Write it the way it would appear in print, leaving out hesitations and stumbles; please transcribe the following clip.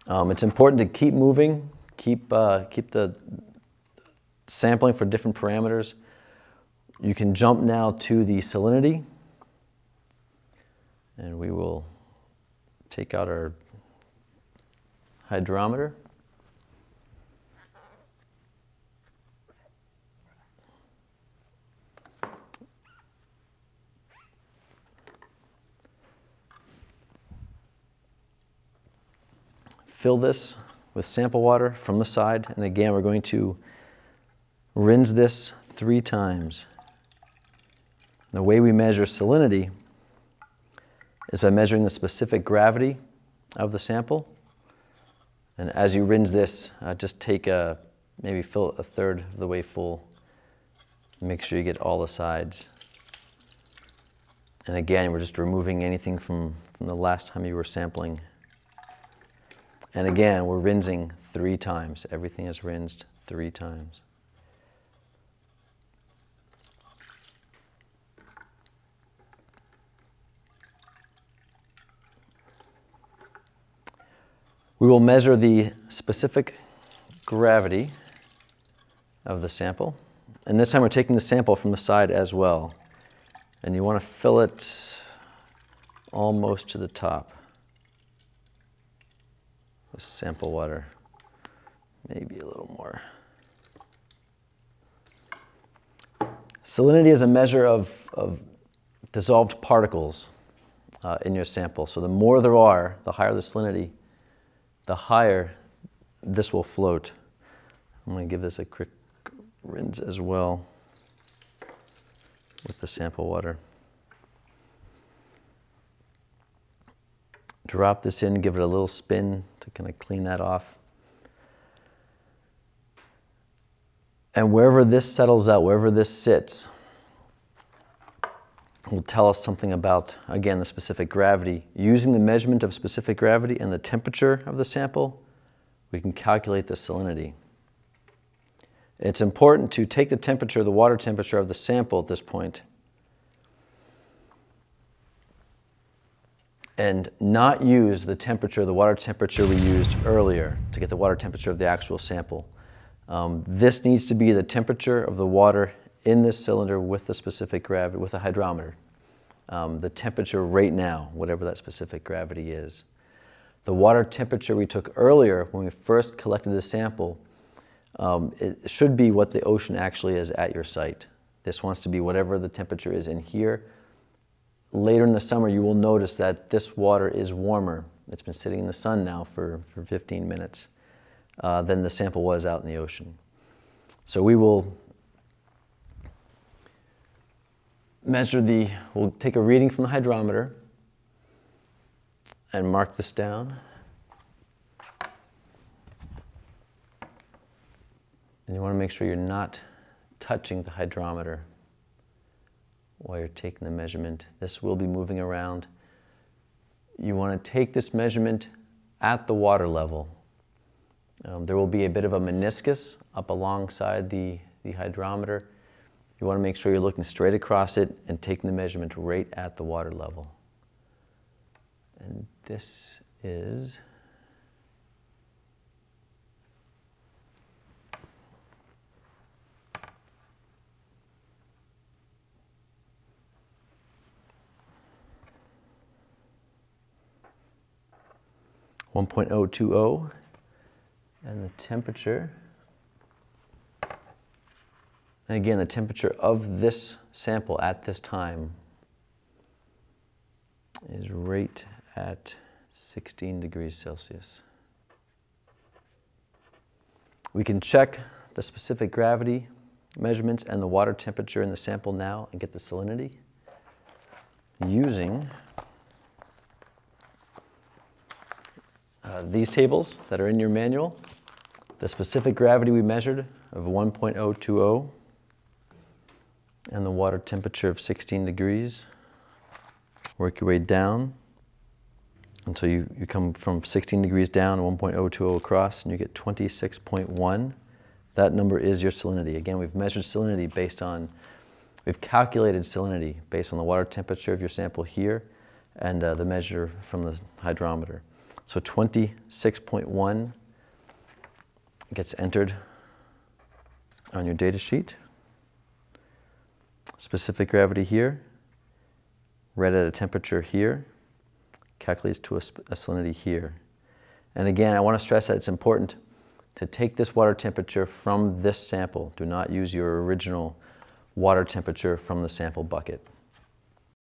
It's important to keep moving, keep the sampling for different parameters. You can jump now to the salinity, and we will take out our hydrometer. Fill this with sample water from the side, and again we're going to rinse this 3 times. The way we measure salinity is by measuring the specific gravity of the sample. And as you rinse this, just take maybe fill it 1/3 of the way full. Make sure you get all the sides. And again, we're just removing anything from the last time you were sampling. And again, we're rinsing 3 times. Everything is rinsed 3 times. We will measure the specific gravity of the sample. And this time we're taking the sample from the side as well. And you want to fill it almost to the top with sample water, maybe a little more. Salinity is a measure of dissolved particles in your sample. So the more there are, the higher the salinity, the higher this will float. I'm going to give this a quick rinse as well with the sample water. Drop this in, give it a little spin to kind of clean that off. And wherever this settles out, wherever this sits, will tell us something about, again, the specific gravity. Using the measurement of specific gravity and the temperature of the sample, we can calculate the salinity. It's important to take the temperature, the water temperature of the sample at this point, and not use the temperature, the water temperature we used earlier to get the water temperature of the actual sample. This needs to be the temperature of the water in this cylinder with the specific gravity, with a hydrometer. The temperature right now, whatever that specific gravity is. The water temperature we took earlier when we first collected the sample, it should be what the ocean actually is at your site. This wants to be whatever the temperature is in here. Later in the summer, you will notice that this water is warmer. It's been sitting in the sun now for 15 minutes than the sample was out in the ocean. So we will we'll take a reading from the hydrometer and mark this down. And you want to make sure you're not touching the hydrometer while you're taking the measurement. This will be moving around. You want to take this measurement at the water level. There will be a bit of a meniscus up alongside the hydrometer. You want to make sure you're looking straight across it and taking the measurement right at the water level. And this is 1.020, and the temperature, and again the temperature of this sample at this time is right at 16 degrees Celsius. We can check the specific gravity measurements and the water temperature in the sample now and get the salinity using these tables that are in your manual. The specific gravity we measured of 1.020 and the water temperature of 16 degrees. Work your way down until you come from 16 degrees down, 1.020 across, and you get 26.1. That number is your salinity. Again, we've measured salinity we've calculated salinity based on the water temperature of your sample here and the measure from the hydrometer. So 26.1 gets entered on your data sheet. Specific gravity here, read at a temperature here, calculates to a salinity here. And again, I want to stress that it's important to take this water temperature from this sample. Do not use your original water temperature from the sample bucket.